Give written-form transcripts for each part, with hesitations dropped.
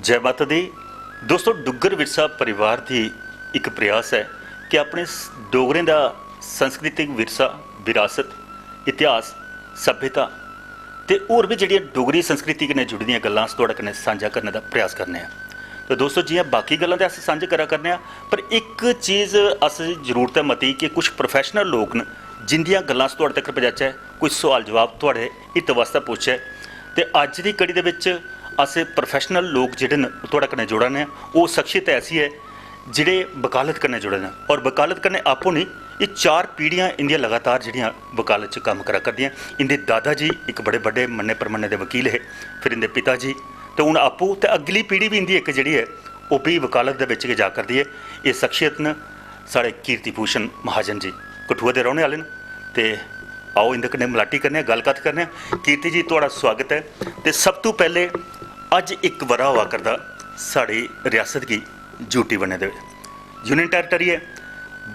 जय माता दी। दोस्तों, डुग्गर विरसा परिवार की एक प्रयास है कि अपने डोगरें का संस्कृतिक विरसा, विरासत, इतिहास, सभ्यता ते होर भी जिहड़ियां डोगरी संस्कृति कन्नै जुड़ी दियां गल्लां अस तुहाडे कन्नै सांझा करने का प्रयास करने आं। तो दोस्तों, जियां बाकी गल्लां ते अस सांझे करा करने आं, पर एक चीज़ अस जरूरत है मती कि कुछ प्रोफैशनल लोग न जिंदियां गल्लां अस तुहाडे तक पजाचै, कुछ सवाल जवाब तुहाडे हित वास्ते पुछै। ते अज्ज दी कड़ी दे विच अस प्रोफैशनल लोग जिहड़े न तुहाडे कन्नै जुड़ा ने, वो शख्सियत ऐसी है जिहड़े वकालत कन्नै जुड़े न, और वकालत कन्नै आपो नहीं, ये 4 पीढ़ियां इंदियां लगातार जिहड़ियां वकालत च कम्म करा करदियां। इंदे दादा जी एक बड़े बड़े मन्ने परमन्ने दे वकील है, फिर इंदे पिता जी, तो हुण आपू ते अगली पीढ़ी भी इंदी एक जिहड़ी है वो भी वकालत दे विच जा करदी है। ये शख्सियत न साढ़े कीर्ति भूषण महाजन जी, कठुआ दे रौहने आह्ले न। ते आओ इंदे कन्नै मलाटी करने, गलबात करने। कीर्ति जी, तुहाडा स्वागत है। तो सब तो पहले अज एक वरा हुआ करदा साड़ी रियासत की यूटी बने दे यूनियन टैरीटरी है,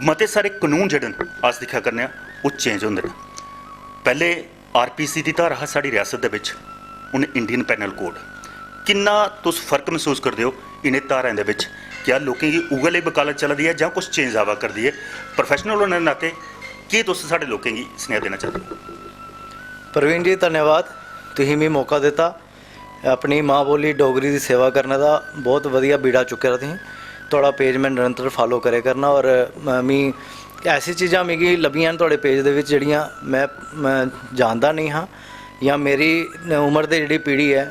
मते सारे कानून जिहड़े न अस दिक्खा करने वो चेंज होंदे न। पहले RPC की धारा साड़ी रियासत दे विच, हुण इंडियन पैनल कोड, किन्ना तुस फर्क महसूस करदे हो इन्हें धाराएं दे विच? क्या लोकें गी उ'ऐ लेई वकालत चला दी है जां कुछ चेंज आवा करदी है? प्रोफैशनल होने दे नाते की तुस साढ़े लोकें गी सनेहा देना चाहते हो? प्रवीण जी, धन्यवाद। तुसीं मी मौका दिता अपनी माँ बोली डोगरी की सेवा करने का। बहुत वधिया बीड़ा चुके तुसीं। थोड़ा पेज मैं निरंतर फॉलो करे करना, और मी ऐसी चीज़ां मिगी लभियां थोड़े पेज दे विच जिहड़ियां मैं जानदा नहीं हाँ, या मेरी उम्र दे जिहड़ी पीढ़ी है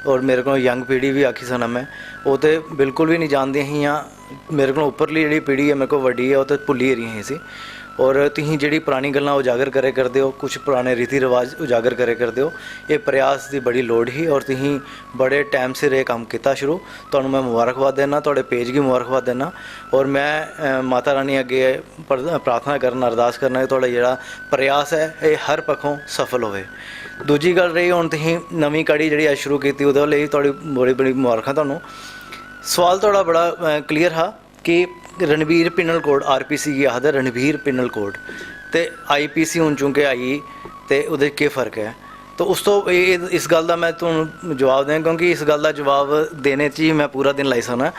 और मेरे को यंग पीढ़ी भी आखी सकना मैं, वो तो बिल्कुल भी नहीं जानदी ही, या मेरे को उपरली जिहड़ी पीढ़ी है मेरे को वड्डी है वो तो भुल्ली रही ही सी। और तुसीं जिहड़ी पुरानी गल्लां उजागर करे करदे हो, कुछ पुराने रीति रिवाज उजागर करे करदे हो, ये प्रयास की बड़ी लोड़ ही, और तुसीं बड़े टाइम सिर ये काम किया शुरू। तुहानूं मैं मुबारकबाद देना, तुहाडे पेज की मुबारकबाद देना, और मैं माता रानी अगे प्रार्थना करना, अरदास करना कि तुहाडा जिहड़ा प्रयास है ये हर पक्षों सफल होवे। दूजी गल रही हुण तुसीं नवीं कड़ी जिहड़ी अज शुरू कीती उहदे लई तुहाडी बड़ी बड़ी मुबारखां तुहानूं। सवाल तुहाडा बड़ा क्लीयर हा कि रणबीर पिनल कोड, RPC की आखदे रणबीर पिनल कोड, तो IPC हुण चूंकि आई तो उहदे केह् फर्क है? तो उस तो इस गल का मैं तुहानूं जवाब दें, क्योंकि इस गल का जवाब देने च ही मैं पूरा दिन लाई सकना।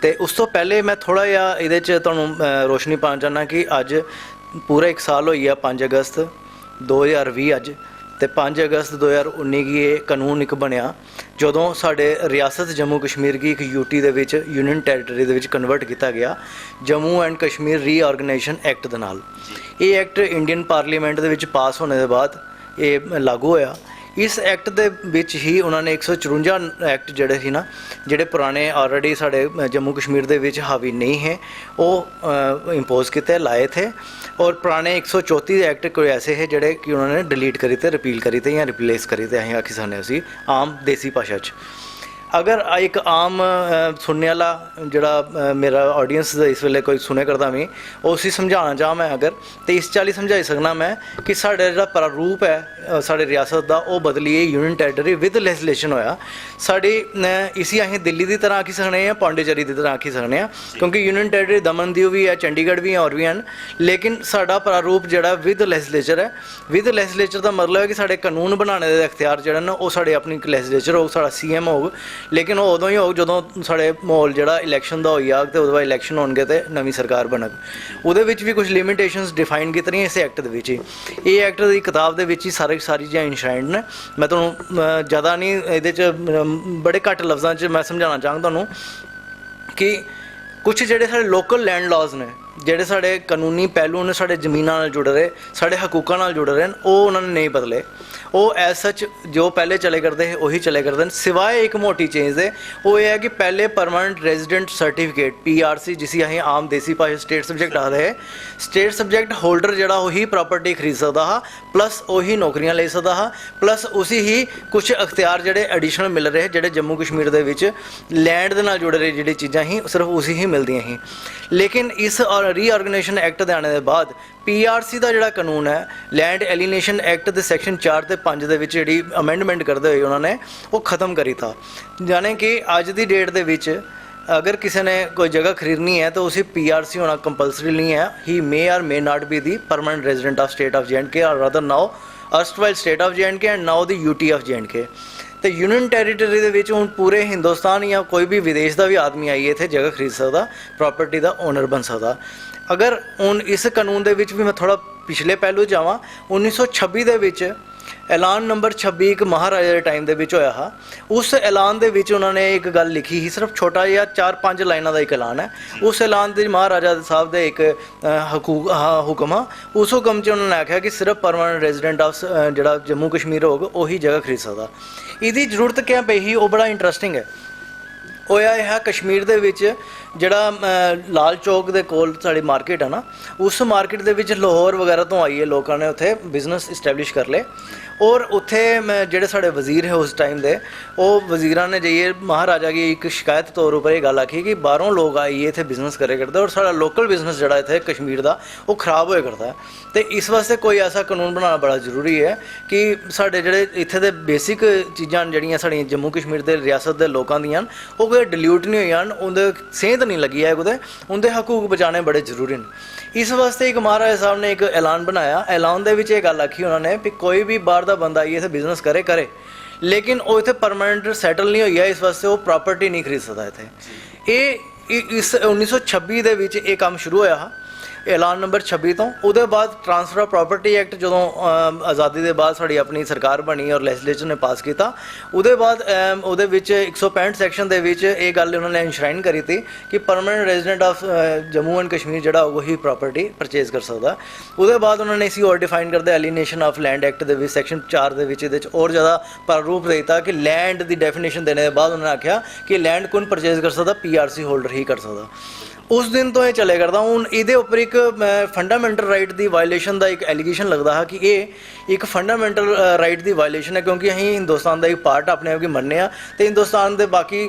तो उस तो पहले मैं थोड़ा जिहा इहदे च तुहानूं रोशनी पाना चाहना कि अज पूरा 1 साल होई गया, 5 अगस्त 2020 अज, तो 5 अगस्त 2019 की ये कानून एक बनया जदों साढ़े रियासत जम्मू कश्मीर की एक यूटी दे विच यूनियन टैरीटरी दे विच कन्वर्ट किया गया Jammu and Kashmir reorganisation act दे नाल। ये एक्ट इंडियन पार्लीमेंट दे विच पास होने के बाद ये लागू होया। इस एक्ट दे विच ही उन्होंने 154 एक्ट जिहड़े सी ना, जिहड़े पुराने ऑलरेडी साढ़े जम्मू कश्मीर दे विच हावी नहीं है, वो इंपोज किए लाए थे। और पुराने 134 एक्ट कोई ऐसे है जिहड़े कि उन्होंने डिलीट करी थे, रिपील करी थे, या रिप्लेस करी थे, असीं आखी सकने उसी आम देसी भाषा च। अगर एक आम सुनने वाला जिहड़ा मेरा ऑडियंस इस वेले कोई सुने करदा मैं, उसी समझाना चाह मैं अगर, तो इस चाली समझाई सकना मैं कि साढ़े जिहड़ा प्रारूप है साढ़े रियासत का वो बदलिए यूनियन टैरीटरी विद लैजिस्लेशन होया। साड़ी इसी असीं दिल्ली की तरह आखी सकने हैं, पांडिचेरी की तरह आखी सकने हैं, क्योंकि यूनियन टैरीटरी दमन दीव भी है, चंडीगढ़ भी है, और भी हैं, लेकिन साड़ा प्रारूप जिहड़ा विद लैजिस्लेचर है। विद लैजिस्लेचर का मतलब है कि साढ़े कानून बनाने के अख्तियार जिहड़े न वो साढ़े अपनी लैजिस्लेचर होग, साड़ा CM होग, लेकिन वो उदों ही होग जदों साढ़े माहौल जिहड़ा इलैक्शन का होई जाग, तो उहदे बाद इलैक्शन होणगे तो नवीं सरकार बनग। उहदे विच भी कुछ लिमिटेशनस डिफाइन कीतियां इस एक्ट दे विच ही। ये एक्ट की किताब दे विच ही सारी चीज़ां इनशाइंड ने। मैं तुहानूं ज़्यादा नहीं इहदे च बड़े घट लफ्ज़ां च मैं समझाना चाहांगा तुहानूं कि कुछ जिहड़े साढ़े लोकल लैंड लॉज ने, जिहड़े साढ़े कानूनी पहलू ने साढ़े जमीनां नाल जुड़े रहे, साढ़े हकूकां नाल जुड़े रहे, वो उन्होंने नहीं बदले। वो एज सच जो पहले चले करते हैं वही चले करते हैं, सिवाय एक मोटी चेंज है। वो ये है कि पहले परमानेंट रेजिडेंट सर्टिफिकेट PRC, जिसी असीं आम देसी भाषा स्टेट सब्जैक्ट आखदे हैं, स्टेट सब्जैक्ट होल्डर जिहड़ा वही प्रॉपर्टी खरीद सकदा हा, प्लस वही नौकरियां ले सकदा हा, प्लस उसी ही कुछ अख्तियार जिहड़े एडिशनल मिल रहे जिहड़े जम्मू कश्मीर दे विच लैंड दे नाल जुड़े रहे जिहड़ी चीज़ां ही सिर्फ उसी ही मिलदियां ही। लेकिन इस रीऑर्गेनाइजेशन एक्ट के आने के बाद PRC का जिहड़ा कानून है, लैंड एलिनेशन एक्ट के सेक्शन 4 ते 5 दे विच जिहड़ी अमेंडमेंट करते हुए उन्होंने वो ख़त्म करी था। यानी कि अज की डेट दे विच अगर किसी ने कोई जगह खरीदनी है तो उसे PRC होना कंपलसरी नहीं है। ही मे और may not be the permanent resident of state of JNK और other now erstwhile state of JNK and now the UT of JNK। ਤੇ ਯੂਨੀਅਨ ਟੈਰੀਟਰੀ ਦੇ ਵਿੱਚ ਹੁਣ ਪੂਰੇ ਹਿੰਦੁਸਤਾਨ ਜਾਂ ਕੋਈ ਵੀ ਵਿਦੇਸ਼ ਦਾ ਵੀ ਆਦਮੀ ਆਈਏ ਇੱਥੇ ਜਗ੍ਹਾ ਖਰੀਦ ਸਕਦਾ, ਪ੍ਰਾਪਰਟੀ ਦਾ ਓਨਰ ਬਣ ਸਕਦਾ। ਅਗਰ ਹੁਣ ਇਸ ਕਾਨੂੰਨ ਦੇ ਵਿੱਚ ਵੀ ਮੈਂ ਥੋੜਾ ਪਿਛਲੇ ਪਹਿਲੂ ਜਾਵਾਂ, 1926 ਦੇ ਵਿੱਚ ਐਲਾਨ ਨੰਬਰ 26 ਇੱਕ ਮਹਾਰਾਜਾ ਦੇ ਟਾਈਮ ਦੇ ਵਿੱਚ ਹੋਇਆ ਹਾ। ਉਸ ਐਲਾਨ ਦੇ ਵਿੱਚ ਉਹਨਾਂ ਨੇ ਇੱਕ ਗੱਲ ਲਿਖੀ ਸੀ, ਸਿਰਫ ਛੋਟਾ ਜਿਹਾ 4-5 ਲਾਈਨਾਂ ਦਾ ਇੱਕ ਐਲਾਨ ਹੈ। ਉਸ ਐਲਾਨ ਦੇ ਮਹਾਰਾਜਾ ਸਾਹਿਬ ਦੇ ਇੱਕ ਹੁਕਮ ਆ। ਉਸ ਹੁਕਮ 'ਚ ਉਹਨਾਂ ਨੇ ਆਖਿਆ ਕਿ ਸਿਰਫ ਪਰਮਾਨੈਂਟ ਰੈਜ਼ੀਡੈਂਟ ਆਫ ਜਿਹੜਾ ਜੰਮੂ ਕਸ਼ਮੀਰ ਹੋਗਾ ਉਹੀ ਜਗ੍ਹਾ ਖਰੀਦ ਸਕਦਾ। ਇਹਦੀ ਜ਼ਰੂਰਤ ਕਿਉਂ ਪਈ ਸੀ, ਉਹ ਬੜਾ ਇੰਟਰਸਟਿੰਗ ਹੈ। ਹੋਇਆ ਇਹ ਕਸ਼ਮੀਰ ਦੇ ਵਿੱਚ ਜਿਹੜਾ ਲਾਲ ਚੌਕ ਦੇ ਕੋਲ ਸਾਡੀ ਮਾਰਕੀਟ ਹੈ ਨਾ, ਉਸ ਮਾਰਕੀਟ ਦੇ ਵਿੱਚ ਲਾਹੌਰ ਵਗੈਰਾ ਤੋਂ ਆਈਏ ਲੋਕਾਂ ਨੇ ਉੱਥੇ ਬਿਜ਼ਨਸ ਇਸਟੈਬਲਿਸ਼ ਕਰ ਲਏ। ਔਰ ਉੱਥੇ ਜਿਹੜੇ ਸਾਡੇ ਵਜ਼ੀਰ ਹੈ ਉਸ ਟਾਈਮ ਦੇ, ਉਹ ਵਜ਼ੀਰਾਂ ਨੇ ਜਾਈਏ ਮਹਾਰਾਜਾ ਦੀ ਇੱਕ ਸ਼ਿਕਾਇਤ ਤੌਰ ਉੱਪਰ ਇਹ ਗੱਲ ਆਖੀ ਕਿ ਬਾਹਰੋਂ ਲੋਕ ਆਈਏ ਇੱਥੇ ਬਿਜ਼ਨਸ ਕਰੇ ਕਰਦੇ ਔਰ ਸਾਡਾ ਲੋਕਲ ਬਿਜ਼ਨਸ ਜਿਹੜਾ ਇੱਥੇ ਕਸ਼ਮੀਰ ਦਾ ਉਹ ਖਰਾਬ ਹੋਇਆ ਕਰਦਾ ਹੈ। ਤੇ ਇਸ ਵਾਸਤੇ ਕੋਈ ਐਸਾ ਕਾਨੂੰਨ ਬਣਾਉਣਾ ਬੜਾ ਜ਼ਰੂਰੀ ਹੈ ਕਿ ਸਾਡੇ ਜਿਹੜੇ ਇੱਥੇ ਦੇ ਬੇਸਿਕ ਚੀਜ਼ਾਂ ਜਿਹੜੀਆਂ ਸਾਡੀਆਂ ਜੰਮੂ ਕਸ਼ਮੀਰ ਦੇ ਰਿਆਸਤ ਦੇ ਲੋਕਾਂ ਦੀਆਂ ਉਹ ਕੋਈ ਡਿਲਿਊਟ ਨਹੀਂ ਹੋਈਆਂ, ਉਹਦੇ ਸੇਧ ਨਹੀਂ ਲੱਗੀ ਹੈ ਉਹਦੇ, ਉਹਦੇ ਹਕੂਕ ਬਚਾਉਣੇ ਬੜੇ ਜ਼ਰੂਰੀ ਨੇ। ਇਸ ਵਾਸਤੇ ਇੱਕ ਮਹਾਰਾਜਾ ਸਾਹਿਬ ਨੇ ਇੱਕ ਐਲਾਨ ਬਣਾਇਆ। ਐਲਾਨ ਦੇ ਵਿੱਚ ਇਹ ਗੱਲ ਆਖੀ ਉਹਨਾਂ ਨੇ ਵੀ ਕੋਈ ਵੀ ਬਾਹਰ ਦਾ ਬੰਦਾ ਆਈਏ ਇੱਥੇ ਬਿਜ਼ਨਸ ਕਰੇ ਲੇਕਿਨ ਉਹ ਇੱਥੇ ਪਰਮਾਨੈਂਟ ਸੈਟਲ ਨਹੀਂ ਹੋਈ ਹੈ, ਇਸ ਵਾਸਤੇ ਉਹ ਪ੍ਰਾਪਰਟੀ ਨਹੀਂ ਖਰੀਦ ਸਕਦਾ ਇੱਥੇ। ਇਹ ਇਸ 1926 ਦੇ ਵਿੱਚ ਇਹ ਕੰਮ ਸ਼ੁਰੂ ਹੋਇਆ ਹਾ, ਐਲਾਨ ਨੰਬਰ 26 ਤੋਂ। ਉਹਦੇ ਬਾਅਦ ਟ੍ਰਾਂਸਫਰ ਆਫ ਪ੍ਰਾਪਰਟੀ ਐਕਟ ਜਦੋਂ ਆਜ਼ਾਦੀ ਦੇ ਬਾਅਦ ਸਾਡੀ ਆਪਣੀ ਸਰਕਾਰ ਬਣੀ ਔਰ ਲੈਜਿਸਲੇਚਰ ਨੇ ਪਾਸ ਕੀਤਾ, ਉਹਦੇ ਬਾਅਦ ਉਹਦੇ ਵਿੱਚ 165 ਸੈਕਸ਼ਨ ਦੇ ਵਿੱਚ ਇਹ ਗੱਲ ਉਹਨਾਂ ਨੇ ਇਨਸ਼ਰਾਈਨ ਕਰੀ ਤੀ ਕਿ permanent resident of Jammu and Kashmir ਜਿਹੜਾ ਉਹੀ ਪ੍ਰਾਪਰਟੀ ਪਰਚੇਜ਼ ਕਰ ਸਕਦਾ। ਉਹਦੇ ਬਾਅਦ ਉਹਨਾਂ ਨੇ ਇਸੀ ਹੋਰ ਡਿਫਾਈਨ ਕਰਦੇ ਐਲੀਨੇਸ਼ਨ ਆਫ ਲੈਂਡ ਐਕਟ ਦੇ ਵਿੱਚ ਸੈਕਸ਼ਨ 4 ਦੇ ਵਿੱਚ ਇਹਦੇ 'ਚ ਹੋਰ ਜ਼ਿਆਦਾ ਪ੍ਰਾਰੂਪ ਦੇ ਦਿੱਤਾ ਕਿ ਲੈਂਡ ਦੀ ਡੈਫੀਨੇਸ਼ਨ ਦੇਣੇ ਦੇ ਬਾਅਦ ਉਹਨਾਂ ਨੇ ਆਖਿਆ ਕਿ ਲੈਂਡ ਕੌਣ ਪਰਚੇਜ਼ ਕਰ ਸਕਦਾ, PRC ਹੋਲਡਰ ਹੀ ਕਰ ਸਕਦਾ। ਉਸ ਦਿਨ ਤੋਂ ਇਹ ਚੱਲੇ ਕਰਦਾ। ਹੁਣ ਇਹਦੇ ਉੱਪਰ ਇੱਕ ਫੰਡਾਮੈਂਟਲ ਰਾਈਟ ਦੀ ਵਾਇਲੇਸ਼ਨ ਦਾ ਇੱਕ ਐਲੀਗੇਸ਼ਨ ਲੱਗਦਾ ਹੈ ਕਿ ਇਹ ਇੱਕ ਫੰਡਾਮੈਂਟਲ ਰਾਈਟ ਦੀ ਵਾਇਲੇਸ਼ਨ ਹੈ, ਕਿਉਂਕਿ ਅਸੀਂ ਹਿੰਦੁਸਤਾਨ ਦਾ ਇੱਕ ਪਾਰਟ ਆਪਣੇ ਆਪ ਹੀ ਮੰਨਦੇ ਹਾਂ ਤੇ ਹਿੰਦੁਸਤਾਨ ਦੇ ਬਾਕੀ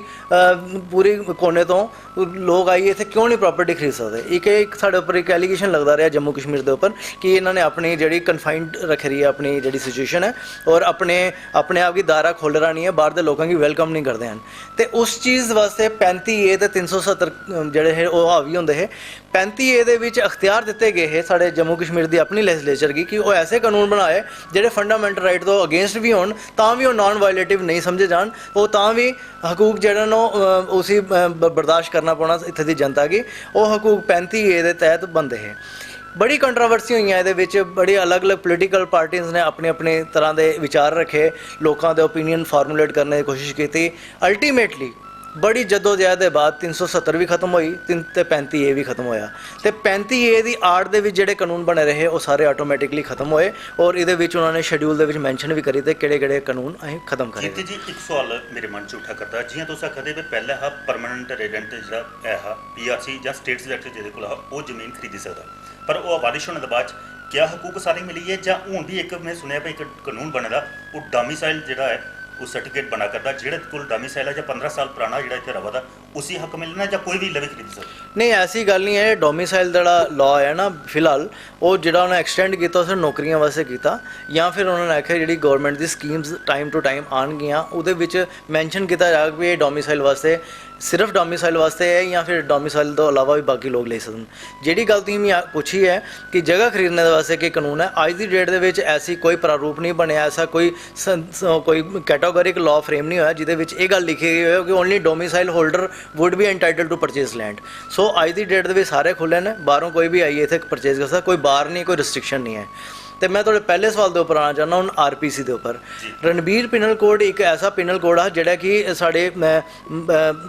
ਪੂਰੇ ਕੋਨੇ ਤੋਂ ਲੋਕ ਆਈਏ ਇੱਥੇ ਕਿਉਂ ਨਹੀਂ ਪ੍ਰਾਪਰਟੀ ਖਰੀਦ ਸਕਦੇ। ਇੱਕ ਸਾਡੇ ਉੱਪਰ ਇੱਕ ਐਲੀਗੇਸ਼ਨ ਲੱਗਦਾ ਰਿਹਾ ਜੰਮੂ ਕਸ਼ਮੀਰ ਦੇ ਉੱਪਰ ਕਿ ਇਹਨਾਂ ਨੇ ਆਪਣੀ ਜਿਹੜੀ ਕਨਫਾਈਨਡ ਰੱਖ ਰਹੀ ਹੈ ਆਪਣੀ ਜਿਹੜੀ ਸਿਚੁਏਸ਼ਨ ਹੈ ਔਰ ਆਪਣੇ ਆਪ ਦੀ ਦਾਰਾ ਖੋਲ੍ਹ ਰਹਾ ਨਹੀਂ ਹੈ, ਬਾਹਰ ਦੇ ਲੋਕਾਂ ਦੀ ਵੈਲਕਮ ਨਹੀਂ ਕਰਦੇ ਹਨ। ਤੇ ਉਸ ਚੀਜ਼ ਵਾਸਤੇ 35A ਤੇ 370 ਜਿਹੜੇ ਹੈ ਉਹ ਹਾਵੀ ਹੁੰਦੇ ਹੈ। 35A ਦੇ ਵਿੱਚ ਅਖਤਿਆਰ ਦਿੱਤੇ ਗਏ ਹੈ ਸਾਡੇ ਜੰਮੂ ਕਸ਼ਮੀਰ ਦੀ ਆਪਣੀ ਲੈਜਿਸਲੇਚਰ ਕੀ ਕਿ ਉਹ ਐਸੇ ਕਾਨੂੰਨ ਬਣਾਏ ਜਿਹੜੇ ਫੰਡਾਮੈਂਟਲ ਰਾਈਟ ਤੋਂ ਅਗੇਂਸਟ ਵੀ ਹੋਣ ਤਾਂ ਵੀ ਉਹ ਨਾਨ ਵਾਇਲੇਟਿਵ ਨਹੀਂ ਸਮਝੇ ਜਾਣ, ਉਹ ਤਾਂ ਵੀ ਹਕੂਕ ਜਿਹੜਾ ਨੂੰ ਉਸੇ ਬਰਦਾਸ਼ਤ ਕਰਨਾ ਪਾਉਣਾ ਇੱਥੇ ਦੀ ਜਨਤਾ ਕੀ, ਉਹ ਹਕੂਕ 35A ਦੇ ਤਹਿਤ ਬਣਦੇ ਹੈ। ਬੜੀ ਕੰਟਰੋਵਰਸੀ ਹੋਈਆਂ ਇਹਦੇ ਵਿੱਚ, ਬੜੇ ਅਲੱਗ-ਅਲੱਗ ਪੋਲੀਟੀਕਲ ਪਾਰਟੀਆਂ ਨੇ ਆਪਣੇ ਤਰ੍ਹਾਂ ਦੇ ਵਿਚਾਰ ਰੱਖੇ, ਲੋਕਾਂ ਦੇ ਓਪੀਨੀਅਨ ਫਾਰਮੂਲੇਟ ਕਰਨ ਦੀ ਕੋਸ਼ਿਸ਼ ਕੀਤੀ। ਅਲਟੀਮੇਟਲੀ ਬੜੀ ਜਦੋਜਹਿਦ ਦੇ ਬਾਅਦ 370 ਵੀ ਖਤਮ ਹੋਈ ਤੇ 35A ਵੀ ਖਤਮ ਹੋਇਆ ਤੇ 35A ਦੀ ਆੜ ਦੇ ਵਿੱਚ ਜਿਹੜੇ ਕਾਨੂੰਨ ਬਣੇ ਰਹੇ ਉਹ ਸਾਰੇ ਆਟੋਮੈਟਿਕਲੀ ਖਤਮ ਹੋਏ ਔਰ ਇਹਦੇ ਵਿੱਚ ਉਹਨਾਂ ਨੇ ਸ਼ੈਡਿਊਲ ਦੇ ਵਿੱਚ ਮੈਂਸ਼ਨ ਵੀ ਕਰੀ ਤੇ ਕਿਹੜੇ ਕਾਨੂੰਨ ਅਸੀਂ ਖਤਮ ਕਰੇ। ਜੀ ਇੱਕ ਸਵਾਲ ਮੇਰੇ ਮਨ 'ਚ ਉੱਠਾ ਕਰਦਾ, ਜਿਵੇਂ ਤੁਸੀਂ ਆਖਦੇ ਵੀ ਪਹਿਲਾਂ ਹੈ ਪਰਮਾਨੈਂਟ ਰੈਜ਼ੀਡੈਂਟ ਜਿਹੜਾ ਹੈ PRC ਜਾਂ ਸਟੇਟਸ ਐਕਟ ਜਿਹਦੇ ਕੋਲ ਉਹ ਜ਼ਮੀਨ ਖਰੀਦੀ ਸਕਦਾ, ਪਰ ਉਹ ਆਬਾਦਿਸ਼ ਹੋਣ ਦੇ ਬਾਅਦ ਕਿਆ ਹਕੂਕ ਸਾਰੇ ਮਿਲੀ ਹੈ ਜਾਂ ਹੁਣ ਵੀ ਇੱਕ ਮੈਂ ਸੁਣਿਆ ਵੀ ਇੱਕ ਕਾਨੂੰਨ ਬਣਦਾ ਉਹ ਡੋਮਿਸਾਈਲ ਜਿਹੜਾ ਹੈ ਉਹ ਸਰਟੀਫਿਕੇਟ ਬਣਾ ਕਰਦਾ, ਜਿਹੜੇ ਕੋਲ ਡੋਮਿਸਾਈਲ ਹੈ ਜਾਂ 15 ਸਾਲ ਪੁਰਾਣਾ ਜਿਹੜਾ ਇੱਥੇ ਰਵਾ ਦਾ ਉਸੇ ਹੱਕ ਮਿਲਣਾ ਜਾਂ ਕੋਈ ਵੀ ਲਵੇ ਖਰੀਦ ਸਕਦਾ? ਨਹੀਂ, ਐਸੀ ਗੱਲ ਨਹੀਂ ਹੈ। ਡੋਮਿਸਾਈਲ ਜਿਹੜਾ ਲਾਅ ਹੈ ਨਾ ਫਿਲਹਾਲ ਉਹ ਜਿਹੜਾ ਉਹਨੇ ਐਕਸਟੈਂਡ ਕੀਤਾ ਉਸ ਨੌਕਰੀਆਂ ਵਾਸਤੇ ਕੀਤਾ ਜਾਂ ਫਿਰ ਉਹਨਾਂ ਨੇ ਆਖਿਆ ਜਿਹੜੀ government the schemes time to time ਆਉਣਗੀਆਂ ਉਹਦੇ ਵਿੱਚ ਮੈਂਸ਼ਨ ਕੀਤਾ ਜਾ ਵੀ ਇਹ ਡੋਮਿਸਾਈਲ ਵਾਸਤੇ ਸਿਰਫ ਡੋਮਿਸਾਈਲ ਵਾਸਤੇ ਹੈ ਜਾਂ ਫਿਰ ਡੋਮਿਸਾਈਲ ਤੋਂ ਇਲਾਵਾ ਵੀ ਬਾਕੀ ਲੋਕ ਲੈ ਸਕਣ। ਜਿਹੜੀ ਗੱਲ ਤੁਸੀਂ ਮੈਂ ਪੁੱਛੀ ਹੈ ਕਿ ਜਗ੍ਹਾ ਖਰੀਦਣ ਦੇ ਵਾਸਤੇ ਕੀ ਕਾਨੂੰਨ ਹੈ, ਅੱਜ ਦੀ ਡੇਟ ਦੇ ਵਿੱਚ ਐਸੀ ਕੋਈ ਪ੍ਰਾਰੂਪ ਨਹੀਂ ਬਣਿਆ, ਐਸਾ ਕੋਈ ਕੈਟਾਗੋਰਿਕ ਲਾਅ ਫਰੇਮ ਨਹੀਂ ਹੋਇਆ ਜਿਹਦੇ ਵਿੱਚ ਇਹ ਗੱਲ ਲਿਖੀ ਗਈ ਹੋਵੇ ਕਿ only domicile holder would be entitled to purchase land. So ਅੱਜ ਦੀ ਡੇਟ ਦੇ ਵਿੱਚ ਸਾਰੇ ਖੁੱਲ੍ਹੇ ਨੇ, ਬਾਹਰੋਂ ਕੋਈ ਵੀ ਆਈਏ ਇੱਥੇ ਪਰਚੇਜ਼ ਕਰ ਸਕਦਾ, ਕੋਈ ਬਾਹਰ ਨਹੀਂ, ਕੋਈ ਰਿਸਟ੍ਰਿਕਸ਼ਨ ਨਹੀਂ ਹੈ। ਤੇ ਮੈਂ ਤੁਹਾਡੇ ਪਹਿਲੇ ਸਵਾਲ ਦੇ ਉੱਪਰ ਆਉਣਾ ਚਾਹੁੰਦਾ ਹੁਣ RPC ਦੇ ਉੱਪਰ। ਰਣਬੀਰ ਪਿਨਲ ਕੋਡ ਇੱਕ ਐਸਾ ਪਿਨਲ ਕੋਡ ਆ ਜਿਹੜਾ ਕਿ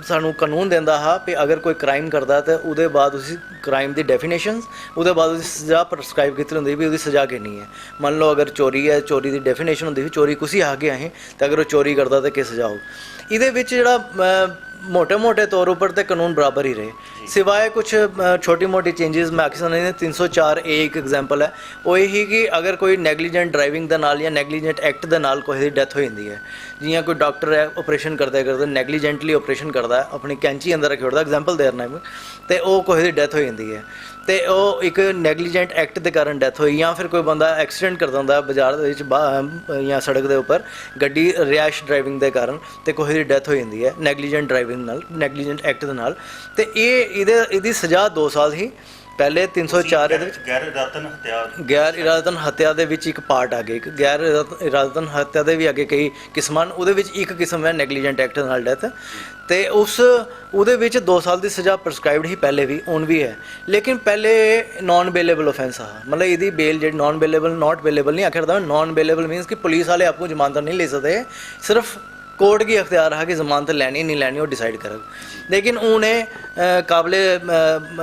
ਸਾਨੂੰ ਕਾਨੂੰਨ ਦਿੰਦਾ ਹਾਂ ਵੀ ਅਗਰ ਕੋਈ ਕ੍ਰਾਈਮ ਕਰਦਾ ਤਾਂ ਉਹਦੇ ਬਾਅਦ ਉਸ ਕ੍ਰਾਈਮ ਦੀ ਡੈਫੀਨੇਸ਼ਨਸ, ਉਹਦੇ ਬਾਅਦ ਉਹਦੀ ਸਜ਼ਾ ਪ੍ਰਸਕ੍ਰਾਈਬ ਕੀਤੀ ਹੁੰਦੀ ਵੀ ਉਹਦੀ ਸਜ਼ਾ ਕਿੰਨੀ ਹੈ। ਮੰਨ ਲਓ ਅਗਰ ਚੋਰੀ ਹੈ, ਚੋਰੀ ਦੀ ਡੈਫੀਨੇਸ਼ਨ ਹੁੰਦੀ ਵੀ ਚੋਰੀ ਕੁਸੀ ਆ ਗਿਆ ਹੈ ਤਾਂ ਅਗਰ ਉਹ ਚੋਰੀ ਕਰਦਾ ਤਾਂ ਕੀ ਸਜ਼ਾ ਹੋ। ਇਹਦੇ ਵਿੱਚ ਜਿਹੜਾ ਮੋਟੇ ਤੌਰ ਉੱਪਰ ਤੇ ਕਾਨੂੰਨ ਬਰਾਬਰ ਹੀ ਰਹੇ, ਸਿਵਾਏ ਕੁਛ ਛੋਟੀ ਮੋਟੀ ਚੇਂਜਸ ਮੈਂ ਆਖੀ ਸਕਦੇ। 304A ਇੱਕ ਐਗਜ਼ਾਮਪਲ ਹੈ, ਉਹ ਇਹ ਹੀ ਕਿ ਅਗਰ ਕੋਈ ਨੈਗਲੀਜੈਂਟ ਡਰਾਈਵਿੰਗ ਦੇ ਨਾਲ ਜਾਂ ਨੈਗਲੀਜੈਂਟ ਐਕਟ ਦੇ ਨਾਲ ਕੋਈ ਦੀ ਡੈਥ ਹੋ ਜਾਂਦੀ ਹੈ, ਜਿਵੇਂ ਕੋਈ ਡਾਕਟਰ ਹੈ ਆਪਰੇਸ਼ਨ ਕਰਦੇ ਨੈਗਲੀਜੈਂਟਲੀ ਆਪਰੇਸ਼ਨ ਕਰਦਾ ਹੈ, ਆਪਣੀ ਕੈਂਚੀ ਅੰਦਰ ਰੱਖੀ ਉੜਦਾ ਐਗਜ਼ਾਮਪਲ ਦੇਣਾ ਹੈ, ਤੇ ਉਹ ਕੋਈ ਦੀ ਡੈਥ ਹੋ ਜਾਂਦੀ ਹੈ ਤੇ ਉਹ ਇੱਕ ਨੈਗਲੀਜੈਂਟ ਐਕਟ ਦੇ ਕਾਰਨ ਡੈਥ ਹੋਈ, ਜਾਂ ਫਿਰ ਕੋਈ ਬੰਦਾ ਐਕਸੀਡੈਂਟ ਕਰ ਦਿੰਦਾ ਬਾਜ਼ਾਰ ਦੇ ਵਿੱਚ ਜਾਂ ਸੜਕ ਦੇ ਉੱਪਰ ਗੱਡੀ ਰੈਸ਼ ਡਰਾਈਵਿੰਗ ਦੇ ਕਾਰਨ ਤੇ ਕੋਈ ਦੀ ਡੈਥ ਹੋ ਜਾਂਦੀ ਹੈ ਨੈਗਲੀਜੈਂਟ ਡਰਾਈਵਿੰਗ ਨਾਲ, ਨੈਗਲੀਜੈਂਟ ਐਕਟ ਦੇ ਨਾਲ, ਤੇ ਇਹਦੀ ਸਜ਼ਾ 2 ਸਾਲ ਹੀ ਪਹਿਲੇ 304 ਇਹਦੇ ਵਿੱਚ ਗੈਰ ਇਰਾਦਤਨ ਹੱਤਿਆ ਗੈਰ ਇਰਾਦਤਨ ਹੱਤਿਆ ਦੇ ਵਿੱਚ ਇੱਕ ਪਾਰਟ ਆ ਗਿਆ, ਇੱਕ ਗੈਰ ਇਰਾਦਤਨ ਹੱਤਿਆ ਦੇ ਵੀ ਅੱਗੇ ਕਈ ਕਿਸਮਾਂ ਹਨ। ਉਹਦੇ ਵਿੱਚ ਇੱਕ ਕਿਸਮ ਹੈ ਨੈਗਲੀਜੈਂਟ ਐਕਟ ਨਾਲ ਡੈਥ, ਤੇ ਉਹਦੇ ਵਿੱਚ 2 ਸਾਲ ਦੀ ਸਜ਼ਾ ਪ੍ਰਸਕ੍ਰਾਈਬਡ ਹੀ ਪਹਿਲੇ ਵੀ, ਹੁਣ ਵੀ ਹੈ। ਲੇਕਿਨ ਪਹਿਲੇ ਨਾਨ ਬੇਲੇਬਲ ਆਫੈਂਸ ਆ, मतलब ਇਹਦੀ ਬੇਲ ਜਿਹੜੀ ਨਾਨ ਬੇਲੇਬਲ नॉट बेलेबल नहीं आखिर था, नॉन बेलेबल मीन्स कि पुलिस वाले आपको जमानत नहीं ले सकते, सिर्फ कोर्ट की अख्तियार है कि जमानत लेनी नहीं लेनी वो डिसाइड करेगा। लेकिन उन्हें काबिले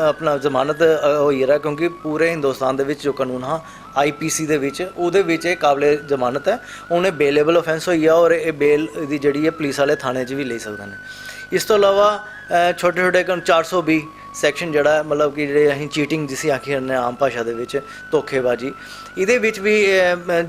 अपना जमानत होई रहा, क्योंकि पूरे हिंदुस्तान दे विच जो कानून हाँ IPC दे विच ਉਹਦੇ ਵਿੱਚ ਇਹ ਕਾਬਲੇ ਜ਼ਮਾਨਤ ਹੈ, ਉਹਨੇ ਬੇਲੇਬਲ ਆਫੈਂਸ ਹੋਈ ਆ, ਔਰ ਇਹ ਬੇਲ ਦੀ ਜਿਹੜੀ ਹੈ ਪੁਲਿਸ ਵਾਲੇ ਥਾਣੇ 'ਚ ਵੀ ਲੈ ਸਕਦੇ ਨੇ। ਇਸ ਤੋਂ ਇਲਾਵਾ ਛੋਟੇ ਛੋਟੇ 420 ਸੈਕਸ਼ਨ ਜਿਹੜਾ ਮਤਲਬ ਕਿ ਜਿਹੜੇ ਅਸੀਂ ਚੀਟਿੰਗ ਜਿਸੇ ਆਖੀ ਜਾਂਦੇ ਆਮ ਭਾਸ਼ਾ ਦੇ ਵਿੱਚ, ਧੋਖੇਬਾਜ਼ੀ, ਇਹਦੇ ਵਿੱਚ ਵੀ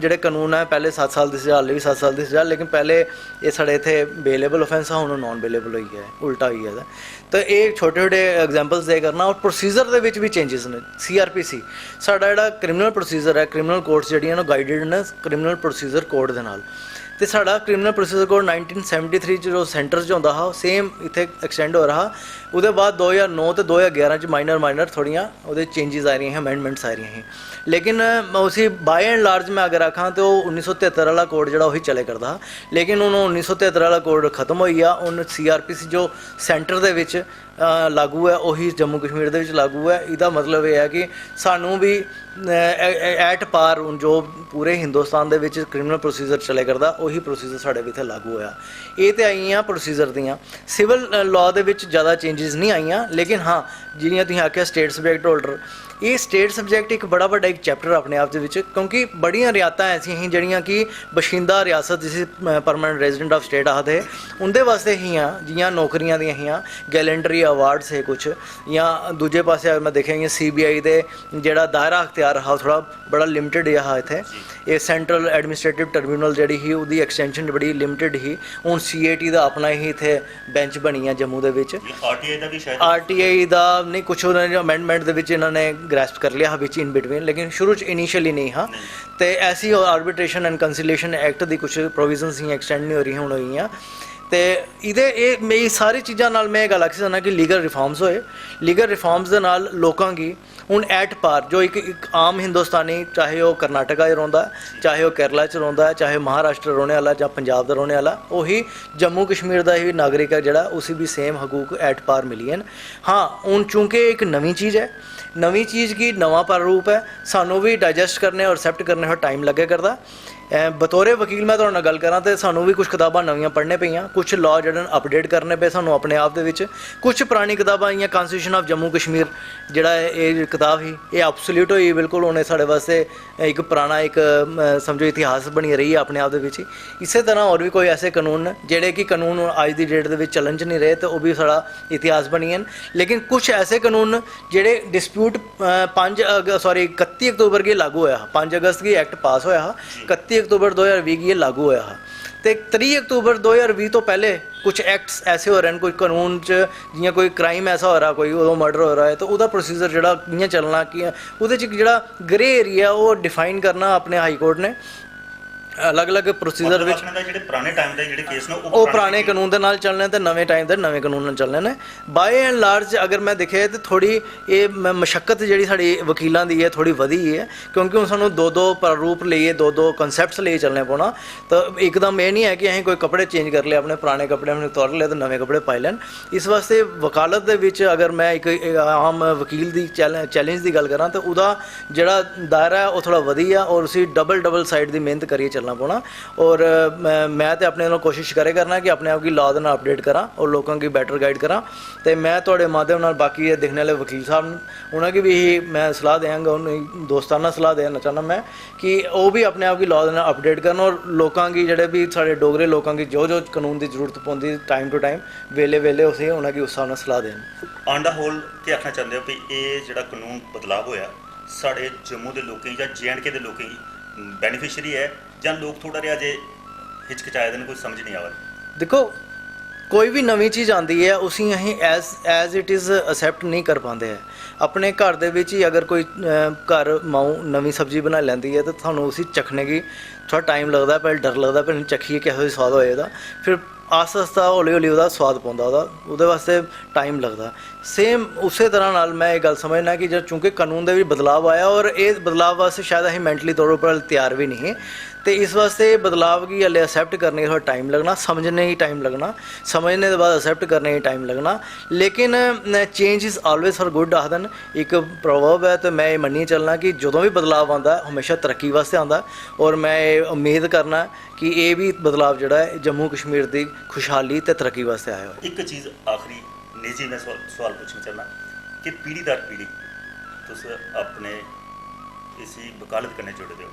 ਜਿਹੜੇ ਕਾਨੂੰਨ ਹੈ ਪਹਿਲੇ 7 ਸਾਲ ਦੀ ਸਜ਼ਾ, ਹਾਲੇ ਵੀ 7 ਸਾਲ ਦੀ ਸਜ਼ਾ, ਲੇਕਿਨ ਪਹਿਲੇ ਇਹ ਸਾਡੇ ਇੱਥੇ ਬੇਲੇਬਲ ਆਫੈਂਸ ਆ, ਹੁਣ ਨॉन ਬੇਲੇਬਲ ਹੋਈ ਹੈ, ਉਲਟਾ ਹੋਈ ਹੈ। ਤਾਂ ਇਹ ਛੋਟੇ ਛੋਟੇ ਐਗਜ਼ਾਮਪਲਸ ਦੇ ਕਰਨਾ। ਔਰ ਪ੍ਰੋਸੀਜਰ ਦੇ ਵਿੱਚ ਵੀ ਚੇਂਜਸ ਨੇ। CRPC ਸਾਡਾ ਜਿਹੜਾ ਕ੍ਰਿਮੀਨਲ ਪ੍ਰੋਸੀਜਰ ਹੈ, ਕ੍ਰਿਮੀਨਲ ਕੋਰਟਸ ਜਿਹੜੀਆਂ ਨੇ ਗਾਈਡਡ ਨੇ ਕ੍ਰਿਮੀਨਲ ਪ੍ਰੋਸੀਜਰ ਕੋਡ ਦੇ ਨਾਲ, ਤੇ ਸਾਡਾ ਕ੍ਰਿਮੀਨਲ ਪ੍ਰੋਸੀਜਰ ਕੋਡ 1973 ਚ ਜੋ ਸੈਂਟਰ 'ਚ ਹੁੰਦਾ ਹਾਂ ਸੇਮ ਇੱਥੇ ਐਕਸਟੈਂਡ ਹੋ ਰਿਹਾ। ਉਹਦੇ ਬਾਅਦ 2009 ਤੇ 2011 ਚ ਮਾਈਨਰ ਥੋੜੀਆਂ ਉਹਦੇ ਚੇਂਜਸ ਆ ਰਹੀਆਂ, ਅਮੈਂਡਮੈਂਟਸ ਆ ਰਹੀਆਂ ਹੈ। लेकिन उसी बाय एंड लार्ज में अगर आखा तो 1973 वाला कोड जो वही चले करता, लेकिन उन्होंने 1973 वाला कोड खत्म हो गया। उन CRPC जो सेंटर दे विच लागू है वही जम्मू कश्मीर दे विच लागू है। इसका मतलब ये है कि सानू भी एट पार जो पूरे हिंदुस्तान दे विच क्रिमिनल प्रोसीजर चले करता वही प्रोसीजर साढ़े भी इत्थे लागू होया। ये तो आईयां प्रोसीजर दियाँ, सिविल लॉ दे विच ज़्यादा चेंजिस नहीं आईयां, लेकिन हाँ जिहड़ियां तुसीं आखिया स्टेट सबजैक्ट होल्डर, ये स्टेट सबजैक्ट एक बड़ा वड्डा एक चैप्टर अपने आप दे विच, क्योंकि बड़ियां रियायतां ऐसियां ही जिहड़ियां कि बशिंदा रियासत जिसी परमानेंट रेजिडेंट ऑफ स्टेट आखदे उनदे वास्ते हियां, जियां नौकरियां दियां हियां, गैलेंडरी अवार्ड्स है कुछ, या दूजे पासे अगर मैं देखेंगे CBI दे जेड़ा दायरा अख्तियार हा थोड़ा बड़ा लिमिटेड हा इत्थे। ये सेंट्रल एडमिनिस्ट्रेटिव ट्रिब्यूनल जिहड़ी ही उहदी एक्सटेंशन बड़ी लिमिटेड ही। हुण CAT दा अपना ही इत्थे बेंच बनी है जम्मू दे विच। RTI दा भी शायद RTI दा नहीं, कुछ उन्होंने अमेंडमेंट दे विच इन्होंने ग्रैस्प कर लिया विच इन बिटवीन, लेकिन शुरू च इनिशियली नहीं हाँ। तो ऐसी आर्बिट्रेशन एंड कंसीलिएशन एक्ट दी कुछ प्रोविजनस ही एक्सटेंड नहीं हो रही हुण होईयां। तो ये मेरी सारी चीज़ों नाल मैं गल आखी सकना कि लीगल रिफॉर्म्स होए। लीगल रिफॉर्म्स दे नाल लोकां की हुण एट पार जो एक आम हिंदुस्तानी, चाहे वो कर्नाटका च रहिंदा, चाहे वो केरला च रहिंदा, चाहे महाराष्ट्र रौहने वाला या पंजाब दा रौहने वाला, वही जम्मू कश्मीर दा ही नागरिक है जिहड़ा उसी भी सेम हकूक एट पार मिली हैं। हाँ हुण चूँकि एक नवीं चीज़ है, नवीं चीज़ की नवा प्रारूप है, सानू भी डाइजैसट करने और एक्सैप्ट करने में टाइम लगे करता। बतौरे वकील मैं तुहाडे नाल गल करां तो सानू भी कुछ किताबां नवीं पढ़ने पईयां, कुछ लॉ जिहड़े अपडेट करने पे सानू अपने आप दे विच, कुछ पुरानी किताबां आईयां, कॉन्स्टिट्यूशन ऑफ जम्मू कश्मीर जिहड़ा ये किताब ही ये ऑब्सोल्यूट होई बिल्कुल, हुण साडे वास्ते एक पुराना एक समझो इतिहास बनी रही है अपने आप दे विच। इसे तरह और भी कोई ऐसे कानून जिहड़े कि कानून अज दी डेट दे विच चलन च नहीं रहे तो वह भी साडा इतिहास बनी हैं। लेकिन कुछ ऐसे कानून जिहड़े डिस्प्यूट 31 अक्तूबर गी लागू होया, 5 अगस्त की एक्ट पास होया, 31 अक्तूबर 2020 की ये लागू होया हा। तो 3 अक्तूबर 2020 तो पहले कुछ एक्ट्स ऐसे हो रहे हैं, कोई कानून च जियां कोई क्राइम ऐसा हो रहा, कोई उदों मर्डर हो रहा है, तो उसका प्रोसीजर जिहड़ा कियां चलना कि उहदे च जिहड़ा ग्रे एरिया वो डिफाइन करना अपने हाई कोर्ट ने अलग अलग प्रोसीजर विच पुराने टाइम दे जिहड़े केस ने ਉਹ ਪੁਰਾਣੇ ਕਾਨੂੰਨ ਦੇ ਨਾਲ ਚੱਲਣੇ ਤੇ ਨਵੇਂ ਟਾਈਮ ਦੇ ਨਵੇਂ ਕਾਨੂੰਨ ਨਾਲ ਚੱਲਣੇ ਨੇ। ਬਾਏ ਐਂਡ ਲਾਰਜ ਅਗਰ ਮੈਂ ਦੇਖਿਆ ਤੇ ਥੋੜੀ ਇਹ ਮਸ਼ੱਕਤ ਜਿਹੜੀ ਸਾਡੀ ਵਕੀਲਾਂ ਦੀ ਹੈ ਥੋੜੀ ਵਧੀ ਹੈ, ਕਿਉਂਕਿ ਹੁਣ ਸਾਨੂੰ ਦੋ ਪ੍ਰਾਰੂਪ ਲਈਏ, ਦੋ ਕਨਸੈਪਟਸ ਲਈ ਚੱਲਣੇ ਪਾਉਣਾ। ਤਾਂ ਇੱਕਦਮ ਇਹ ਨਹੀਂ ਹੈ ਕਿ ਅਸੀਂ ਕੋਈ ਕੱਪੜੇ ਚੇਂਜ ਕਰ ਲਏ, ਆਪਣੇ ਪੁਰਾਣੇ ਕੱਪੜੇ ਆਪਣੇ ਉਤਾਰ ਲਏ ਤੇ ਨਵੇਂ ਕੱਪੜੇ ਪਾਈ ਲੈਣ। ਇਸ ਵਾਸਤੇ ਵਕਾਲਤ ਦੇ ਵਿੱਚ ਅਗਰ ਮੈਂ ਇੱਕ ਆਮ ਵਕੀਲ ਦੀ ਚੈਲੰਜ ਦੀ ਗੱਲ ਕਰਾਂ ਤਾਂ ਉਹਦਾ ਜਿਹੜਾ ਦਾਇਰਾ ਹੈ ਉਹ ਥੋੜਾ ਵਧੀਆ, ਔਰ ਉਸੇ डबल साइड ਦੀ ਮਿਹਨਤ ਕਰੀਏ चलना पौना। और मैं तो अपने कोशिश करे करना कि अपने आप की लॉ देना अपडेट करा और लोगों की बैटर गाइड करा। तो मैं थोड़े माध्यम नाल बाकी देखने वाले वकील साहब उन्होंने भी यही मैं सलाह देंगा, उन्हें दोस्ताना सलाह देना चाहना मैं कि वो भी अपने आप की लॉ देना अपडेट करना, और लोगों की जोड़े भी साढ़े डोगरे लोगों की जो कानून की जरूरत पौंदी टाइम टू टाइम वेले उसे उन्हें उस हिसाब नाल सलाह देन। ऑन द होल क्या आखना चाहते हो भी ये जो कानून बदलाव होया साढ़े जम्मू के लोगों या JNK के लोगों बेनीफिशरी है ਜਾਂ ਲੋਕ ਥੋੜਾ ਜਿਹਾ ਜੇ ਹਿਚਕਿਚਾਏ ਦੇ ਨੇ, ਕੋਈ ਸਮਝ ਨਹੀਂ ਆ ਰਹੀ। देखो कोई भी नवी चीज़ आती है उसी अं एज इट इज़ असैप्ट नहीं कर पाते हैं। अपने घर दे विच ही अगर कोई घर माऊ नवी सब्जी बना लैंदी है तो थानू उसी चखने की थोड़ा टाइम लगता है, पहले डर लगता है पहले चखिए किहो स्वाद होएगा, फिर आस्ता आस्ता हौली हौली उसका स्वाद पाँदा, वो वास्ते टाइम लगता। ਸੇਮ ਉਸੇ ਤਰ੍ਹਾਂ ਨਾਲ ਮੈਂ ਇਹ ਗੱਲ ਸਮਝਣਾ ਕਿ ਜਦ ਚूंकि ਕਾਨੂੰਨ ਦੇ ਵਿੱਚ ਬਦਲਾਅ ਆਇਆ ਔਰ ਇਹ ਬਦਲਾਅ ਵਾਸਤੇ ਸ਼ਾਇਦ ਅਸੀਂ ਮੈਂਟਲੀ ਤੌਰ ਉੱਪਰ ਤਿਆਰ ਵੀ ਨਹੀਂ ਤੇ ਇਸ ਵਾਸਤੇ ਇਹ ਬਦਲਾਅ ਕੀ ਹਲੇ ਅਸੈप्ट करने में थोड़ा टाइम लगना, समझने ही टाइम लगना, समझने के बाद असेप्ट करने ही टाइम लगना। लेकिन change is always for good आखदे न, एक प्रोवर्ब है, तो मैं ये मन्नी चलना कि जो भी बदलाव आता है हमेशा तरक्की वास्ते आता और मैं ये उम्मीद करना कि ये भी बदलाव जोड़ा है जम्मू कश्मीर की खुशहाली ते तरक्की वास्ते आया हो। एक चीज़ आखिरी निजी मैं सवाल पूछना चाहना कि पीढ़ी दर पीढ़ी तुस अपने इसी वकालत करने जुड़े हो।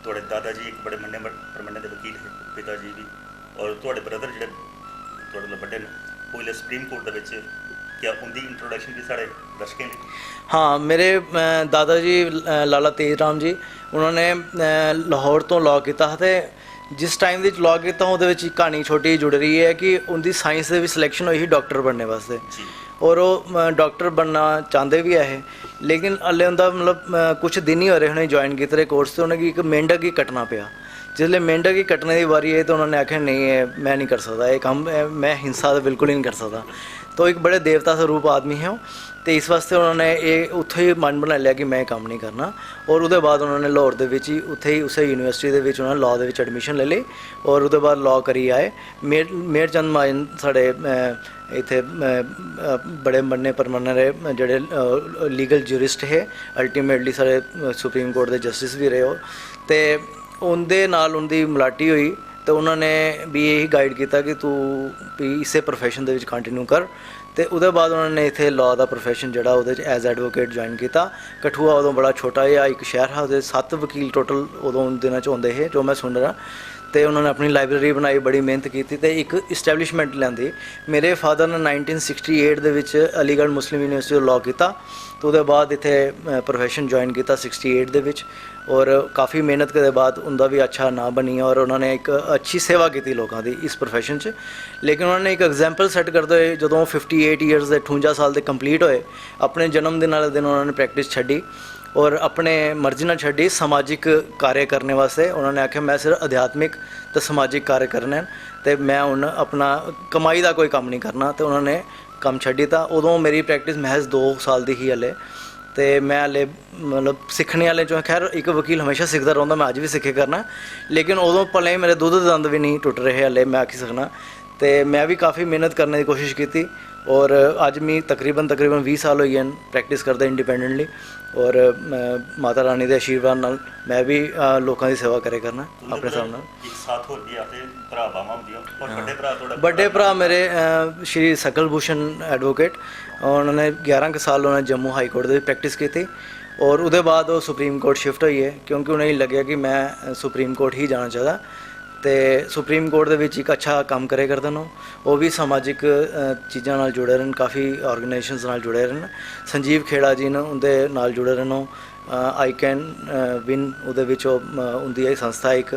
ਤੁਹਾਡੇ ਦਾਦਾ ਜੀ ਇੱਕ ਬੜੇ ਮੰਨੇ ਪਰਮੰਨੇ ਦੇ ਵਕੀਲ ਹੈ, ਪਿਤਾ ਜੀ ਵੀ, ਔਰ ਤੁਹਾਡੇ ਬ੍ਰਦਰ ਜਿਹੜੇ ਤੁਹਾਡੇ ਨਾਲ ਵੱਡੇ ਨੇ ਉਹ ਵੀ ਸੁਪਰੀਮ ਕੋਰਟ ਦੇ ਵਿੱਚ, ਕਿਆ ਉਹਦੀ ਇੰਟਰੋਡਕਸ਼ਨ ਵੀ ਸਾਡੇ ਦਰਸ਼ਕਾਂ ਲਈ? हाँ, मेरे दादा जी लाला तेज राम जी उन्होंने लाहौर तो लॉ किया ते जिस टाइम ਵਿੱਚ लॉ ਕੀਤਾ ਉਹਦੇ ਵਿੱਚ ਇੱਕ ਕਹਾਣੀ ਛੋਟੀ ਜੁੜ ਰਹੀ ਹੈ ਕਿ ਉਹਦੀ ਸਾਇੰਸ ਦੇ ਵਿੱਚ ਸਿਲੈਕਸ਼ਨ ਹੋਈ ਸੀ ਡਾਕਟਰ ਬਣਨੇ ਵਾਸਤੇ ਜੀ, ਔਰ ਉਹ ਡਾਕਟਰ ਬਣਨਾ ਚਾਹੁੰਦੇ ਵੀ ਹੈ ਲੇਕਿਨ ਹਲੇ ਉਹਦਾ ਮਤਲਬ ਕੁਝ ਦਿਨ ਹੀ ਹੋ ਰਹੇ ਉਹਨੇ ਜੁਆਇਨ ਕੀਤੇ ਰਹੇ ਕੋਰਸ ਤੇ ਉਹਨੇ ਇੱਕ ਮੇਂਢਕ ਹੀ ਕੱਟਣਾ ਪਿਆ। जिसले मेंढक ही कटने की बारी आई तो उन्होंने आख्या नहीं है मैं नहीं कर सकता ये काम, मैं हिंसा तो बिल्कुल ही नहीं कर सकता। तो एक बड़े देवता स्वरूप आदमी है तो इस वास्ते उन्होंने ये उत्थे ही मन बना लिया कि मैं काम नहीं करना और उसके बाद उन्होंने लाहौर के विच ही उत्थे ही उस यूनिवर्सिटी के विच उन्होंने लॉ के विच एडमिशन ले ली और उसके बाद लॉ करी आए। मेहर चंद महाजन साढ़े इत्थे बड़े मन्ने परमन्ने रहे जेडे लीगल ज्यूरिस्ट है, अल्टीमेटली साढ़े सुप्रीम कोर्ट के जस्टिस भी रहे हो तो उनके नाल उनकी मुलाटी हुई तो उन्होंने भी यही गाइड किया कि तू भी इसे प्रोफैशन के कंटिन्यू कर। तो उसके बाद उन्होंने इतने लॉ का प्रोफैशन जोड़ा वो एज एडवोकेट ज्वाइन किया। कठुआ उदों बड़ा छोटा जिहा एक शहर है, वो 7 वकील टोटल उदों उन दिनों आते हैं जो मैं सुन रहा। तो उन्होंने अपनी लाइब्रेरी बनाई, बड़ी मेहनत की तो एक इस्टैबलिशमेंट लियांदी। मेरे फादर ने 1968 ਦੇ ਵਿੱਚ अलीगढ़ मुस्लिम यूनिवर्सिटी लॉ किया तो उसके बाद इतने प्रोफैशन ज्वाइन किया 68 ਦੇ ਵਿੱਚ और काफ़ी मेहनत के बाद उनका भी अच्छा ना बनी और उन्होंने एक अच्छी सेवा की लोगों की इस प्रोफैशन च। लेकिन उन्होंने एक एग्जाम्पल सैट करते हुए जो 58 ईयर्स के 58 साल के कंप्लीट होए अपने जन्मदिन वाले दिन उन्होंने प्रैक्टिस छड्डी और अपने मर्जी ना छड्डी सामाजिक कार्य करने वास्ते। उन्होंने आख्या मैं सिर्फ अध्यात्मिक तो समाजिक कार्य करने तो मैं हुण अपना कमाई का कोई काम नहीं करना। तो उन्होंने काम छड्डी था। उदों मेरी प्रैक्टिस महज 2 साल की ही हले तो मैं हले मतलब सीखने वाले चो खैर एक वकील हमेशा सीखता रहता, मैं अज भी सीखे करना। लेकिन उदों भले मेरे दुध दे दंद भी नहीं टुट रहे हले मैं आखी सकना। तो मैं भी काफ़ी मेहनत करने की कोशिश की और अज मैं तकरीबन 20 साल हुई हैं प्रैक्टिस करते इंडिपेंडेंटली और माता रानी के आशीर्वाद नाल मैं भी लोगों की सेवा करे करना अपने हिसाब नाल। एक साथ हो भी आते भरा बावां हुंदियां और बड़े भरा थोड़ा बड़े भरा मेरे श्री सकल भूषण एडवोकेट उन्होंने 11 साल उन्होंने जम्मू हाई कोर्ट की प्रैक्टिस की थी और उसके बाद वो सुप्रीम कोर्ट शिफ्ट हुई है क्योंकि उन्हें लगे कि मैं सुप्रीम कोर्ट ही जाना चाहता। तो सुप्रीम कोर्ट के विच एक अच्छा काम करे करते हैं वो भी समाजिक चीज़ों नाल जुड़े रहन, काफ़ी ऑर्गेनाइजेशंस नाल जुड़े रहन। संजीव खेड़ा जी ने उनके नाल जुड़े रहन, आई कैन विन उहदे विच उनकी एक संस्था एक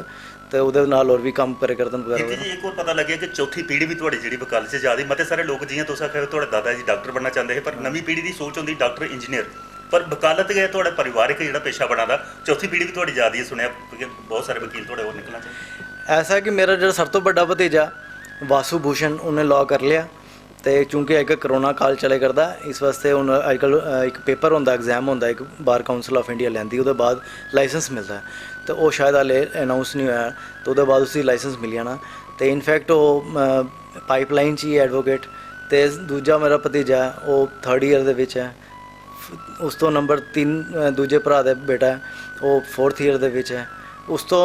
तो उहदे नाल और भी काम करे करते हैं वगैरह। जी एक और पता लगे कि चौथी पीढ़ी भी तुहाडी जिहड़ी वकालत से ज़्यादा मते सारे लोग जियां तुसीं आखिआ तुहाडे दादा जी डॉक्टर बनना चाहते हैं पर नवीं पीढ़ी की सोच होंदी डॉक्टर इंजीनियर पर वकालत गए तुहाडा परिवारिक जिहड़ा पेशा बना दा चौथी पीढ़ी भी तुहाडी ज़्यादा ही सुनिया कि बहुत सारे वकील तुहाडे होर निकलना चाहिए। ऐसा कि मेरा जो सब तो बड़ा भतीजा वासु भूषण उन्हें लॉ कर लिया तो चूँकि एक करोना काल चले करता इस वास्ते हूँ अजकल एक पेपर होंदा एग्जाम होंदा एक बार काउंसिल ऑफ इंडिया लैंदी उसके बाद लाइसेंस मिलता है तो वो शायद हाले अनाउंस नहीं होया तो उसके बाद उसकी लाइसेंस मिल जाना। तो इनफैक्ट वो पाइपलाइन च ही एडवोकेट तो दूजा मेरा भतीजा वो 3rd ईयर दे विच है उस तो नंबर 3 दूजे भरा दा बेटा है वो 4th ईयर दे विच है उस तो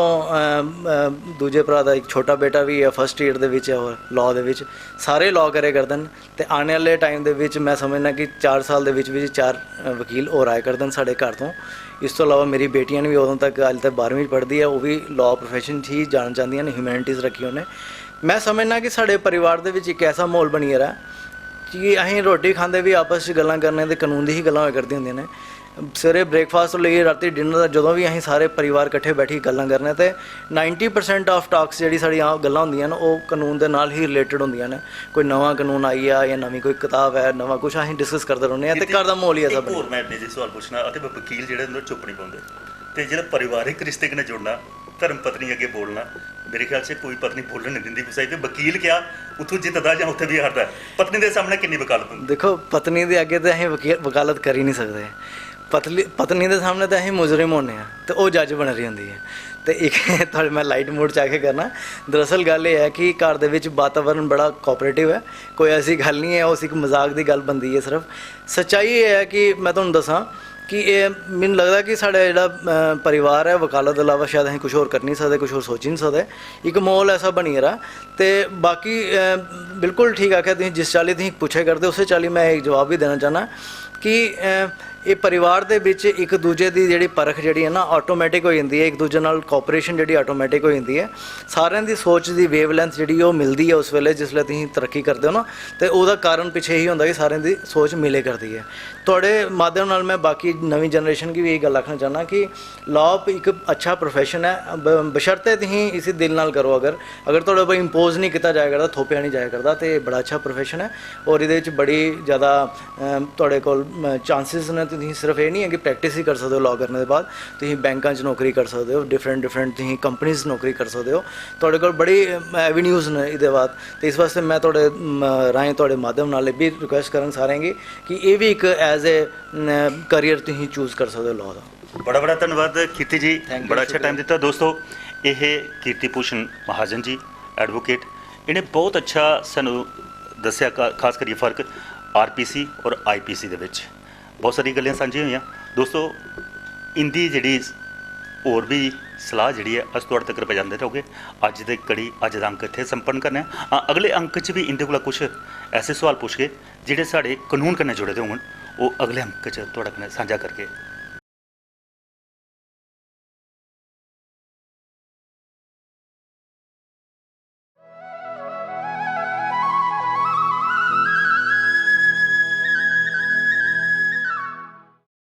दूजे भरा दा एक छोटा बेटा भी है 1st ईयर दे विच है और लॉ दे विच सारे लॉ करे करते हैं। तो आने वाले टाइम दे विच मैं समझना कि 4 साल दे विच 4 वकील और आए करते हैं साढ़े घर तो। इस तो अलावा मेरी बेटियां ने भी उदों तक हाल तक 12वीं पढ़ती है वो भी लॉ प्रोफैशन ही जाना चाहती ने, ह्यूमैनिटीज़ रखी उन्हें। मैं समझना कि साढ़े परिवार दे विच एक ऐसा माहौल बनी रहा कि असीं रोटी खांदे भी आपस च गल्लां करने ते कानून दी ही गल्लां होया करदियां होंदियां ने। सवेरे ब्रेकफास्ट तो लेइए राती डिनर तक जो भी असीं सारे परिवार इकट्ठे बैठी गल्लां करने ते 90% ऑफ टॉक्स जिहड़ी साडियां गल्लां होंदियां ने ओह कानून दे नाल ही रिलेटेड होंदियां ने। कोई नवां कानून आई आ या नवीं कोई किताब है नवां कुछ असीं डिस्कस करदे रौंह्ने आं ते घर दा माहौल ही ऐसा होर मैं निजी सवाल पुछना ਅਤੇ वकील ਜਿਹੜੇ ਹੁੰਦੇ ਚੁੱਪ ਨਹੀਂ ਪਾਉਂਦੇ ਤੇ ਜਿਹੜਾ ਪਰਿਵਾਰਿਕ ਰਿਸ਼ਤੇ ਕਨੇ ਜੁੜਨਾ धर्म पत्नी अगे बोलना ਮੇਰੇ ਖਿਆਲ 'ਚ ਕੋਈ ਪਤਨੀ ਬੋਲਣ ਨਹੀਂ ਦਿੰਦੀ ਗੁਸਾਈ ਤੇ ਵਕੀਲ ਕਿਹਾ ਉੱਥੋਂ ਜਿੱਤਦਾ ਜਾਂ ਉੱਥੇ ਵੀ ਹਾਰਦਾ। ਪਤਨੀ ਦੇ ਸਾਹਮਣੇ ਕਿੰਨੀ ਵਕਾਲਤ ਹੁੰਦੀ? ਦੇਖੋ ਪਤਨੀ ਦੇ ਅੱਗੇ ਤਾਂ ਅਸੀਂ ਵਕਾਲਤ ਕਰ ਹੀ ਨਹੀਂ ਸਕਦੇ। ਪਤਨੀ ਦੇ ਸਾਹਮਣੇ ਤਾਂ ਅਸੀਂ ਮੁਜਰਮ ਹੁੰਦੇ ਹਾਂ ਤੇ ਉਹ ਜੱਜ ਬਣ ਰਹੀ ਹੁੰਦੀ ਹੈ। ਤੇ ਇੱਕ ਤੁਹਾਡੇ ਮੈਂ ਲਾਈਟ ਮੋਡ 'ਚ ਆ ਕੇ ਕਰਨਾ, ਦਰਅਸਲ ਗੱਲ ਇਹ ਹੈ ਕਿ ਘਰ ਦੇ ਵਿੱਚ ਵਾਤਾਵਰਨ ਬੜਾ ਕੋਆਪਰੇਟਿਵ ਹੈ, ਕੋਈ ਐਸੀ ਗੱਲ ਨਹੀਂ ਹੈ ਉਸ ਇੱਕ ਮਜ਼ਾਕ ਦੀ ਗੱਲ ਬਣਦੀ ਹੈ। ਸਿਰਫ ਸੱਚਾਈ ਇਹ ਹੈ ਕਿ ਮੈਂ ਤੁਹਾਨੂੰ ਦੱਸਾਂ ਕਿ ਇਹ ਮੈਨੂੰ ਲੱਗਦਾ ਕਿ ਸਾਡਾ ਜਿਹੜਾ ਪਰਿਵਾਰ ਹੈ ਵਕਾਲਤ ਤੋਂ ਇਲਾਵਾ ਸ਼ਾਇਦ ਅਸੀਂ ਕੁਝ ਹੋਰ ਕਰ ਨਹੀਂ ਸਕਦੇ, ਕੁਝ ਹੋਰ ਸੋਚ ਹੀ ਨਹੀਂ ਸਕਦੇ। ਇੱਕ ਮਾਹੌਲ ਐਸਾ ਬਣੀ ਰਿਹਾ ਤੇ ਬਾਕੀ ਬਿਲਕੁਲ ਠੀਕ ਆਖਿਆ ਤੁਸੀਂ, ਜਿਸ ਚਾਲੀ ਤੁਸੀਂ ਪੁੱਛੇ ਕਰਦੇ ਉਸੇ ਚਾਲੀ ਮੈਂ ਇੱਕ ਜਵਾਬ ਵੀ ਦੇਣਾ ਚਾਹੁੰਦਾ ਕਿ ਇਹ ਪਰਿਵਾਰ ਦੇ ਵਿੱਚ ਇੱਕ ਦੂਜੇ ਦੀ ਜਿਹੜੀ ਪਰਖ ਜਿਹੜੀ ਹੈ ਨਾ ਆਟੋਮੈਟਿਕ ਹੋ ਜਾਂਦੀ ਹੈ, ਇੱਕ ਦੂਜੇ ਨਾਲ ਕੋਆਪਰੇਸ਼ਨ ਜਿਹੜੀ ਆਟੋਮੈਟਿਕ ਹੋ ਜਾਂਦੀ ਹੈ। ਸਾਰਿਆਂ ਦੀ ਸੋਚ ਦੀ ਵੇਵਲੈਂਥ ਜਿਹੜੀ ਉਹ ਮਿਲਦੀ ਹੈ ਉਸ ਵੇਲੇ ਜਿਸ ਵੇਲੇ ਤੁਸੀਂ ਤਰੱਕੀ ਕਰਦੇ ਹੋ ਨਾ, ਤੇ ਉਹਦਾ ਕਾਰਨ ਪਿੱਛੇ ਇਹੀ ਹੁੰਦਾ ਕਿ ਸਾਰਿਆਂ ਦੀ ਸੋਚ ਮਿਲੇ ਕਰਦੀ ਹੈ। ਤੁਹਾਡੇ ਮਾਧਿਅਮ ਨਾਲ ਮੈਂ ਬਾਕੀ ਨਵੀਂ ਜਨਰੇਸ਼ਨ ਕੀ ਵੀ ਇਹ ਗੱਲ ਆਖਣਾ ਚਾਹੁੰਦਾ ਕਿ ਲਾਅ ਇੱਕ ਅੱਛਾ ਪ੍ਰੋਫੈਸ਼ਨ ਹੈ, ਬਸ਼ਰਤੇ ਤੁਸੀਂ ਇਸੇ ਦਿਲ ਨਾਲ ਕਰੋ। ਅਗਰ ਤੁਹਾਡੇ ਉੱਪਰ ਇੰਪੋਜ਼ ਨਹੀਂ ਕੀਤਾ ਜਾਇਆ ਕਰਦਾ, ਥੋਪਿਆ ਨਹੀਂ ਜਾਇਆ ਕਰਦਾ, ਤੇ ਬੜਾ ਅੱਛਾ ਪ੍ਰੋਫੈਸ਼ਨ ਹੈ। ਔਰ ਇਹਦੇ ਵਿੱਚ ਬੜੀ ਜ਼ਿਆਦਾ ਤੁਹਾਡੇ ਕੋਲ ਚਾਂਸਿਸ ਨੇ। ਤੁਸੀਂ ਸਿਰਫ ਇਹ ਨਹੀਂ ਹੈ ਕਿ ਪ੍ਰੈਕਟਿਸ ਹੀ ਕਰ ਸਕਦੇ ਹੋ ਲਾਅ ਕਰਨ ਦੇ ਬਾਅਦ, ਤੁਸੀਂ ਬੈਂਕਾਂ 'ਚ ਨੌਕਰੀ ਕਰ ਸਕਦੇ ਹੋ, ਡਿਫਰੈਂਟ ਤੁਸੀਂ ਕੰਪਨੀਜ਼ ਨੌਕਰੀ ਕਰ ਸਕਦੇ ਹੋ। ਤੁਹਾਡੇ ਕੋਲ ਬੜੀ ਐਵੀਨਿਊਜ਼ ਨੇ ਇਹਦੇ ਬਾਅਦ। ਤੇ ਇਸ ਵਾਸਤੇ ਮੈਂ ਤੁਹਾਡੇ ਰਾਹੀਂ ਤੁਹਾਡੇ ਮਾਧਿਅਮ ਨਾਲ ਇਹ ਵੀ ਰਿਕੁਐਸਟ ਕਰਨ ਸਾਰਿਆਂ ਕਿ ਇਹ ਵੀ ਇੱਕ ਐਜ਼ ਏ ਕਰੀਅਰ ਤੁਸੀਂ ਚੂਜ਼ ਕਰ ਸਕਦੇ ਹੋ ਲਾਅ ਦਾ। ਬੜਾ ਬੜਾ ਧੰਨਵਾਦ ਕੀਰਤੀ ਜੀ, Thank you, ਬੜਾ ਅੱਛਾ ਸ਼ੁਕਰੀਆ। ਟਾਈਮ ਦਿੱਤਾ। ਦੋਸਤੋ ਇਹ ਕੀਰਤੀ ਭੂਸ਼ਣ ਮਹਾਜਨ ਜੀ ਐਡਵੋਕੇਟ, ਇਹਨੇ ਬਹੁਤ ਅੱਛਾ ਸਾਨੂੰ ਦੱਸਿਆ ਖਾਸ ਕਰੀ ਫਰਕ ਆਰਪੀਸੀ ਔਰ ਆਈਪੀਸੀ ਦੇ ਵਿੱਚ ਬਹੁਤ ਸਾਰੀ ਗੱਲਾਂ ਸਾਂਝੀਆਂ ਹੋਈਆਂ। ਦੋਸਤੋ ਇੰਦੀ ਜਿਹੜੀ ਹੋਰ ਵੀ ਸਲਾਹ ਜਿਹੜੀ ਹੈ ਅਸੀਂ ਤੁਹਾਡੇ ਤੱਕ ਪਹੁੰਚਾਉਂਦੇ ਰਹੋਗੇ। ਅੱਜ ਦੀ ਕੜੀ, ਅੱਜ ਦਾ ਅੰਕ ਇੱਥੇ ਸੰਪੰਨ ਕਰਨਾ ਹੈ। ਹਾਂ, ਅਗਲੇ ਅੰਕ 'ਚ ਵੀ ਇੰਦੇ ਕੋਲ ਕੁਝ ਐਸੇ ਸਵਾਲ ਪੁੱਛ ਕੇ ਜਿਹੜੇ ਸਾਡੇ ਕਾਨੂੰਨ ਕन्नै ਜੁੜੇ ਦੇ ਹੋਣ, ਉਹ ਅਗਲੇ ਅੰਕ 'ਚ ਤੁਹਾਡੇ ਨਾਲ ਸਾਂਝਾ ਕਰਕੇ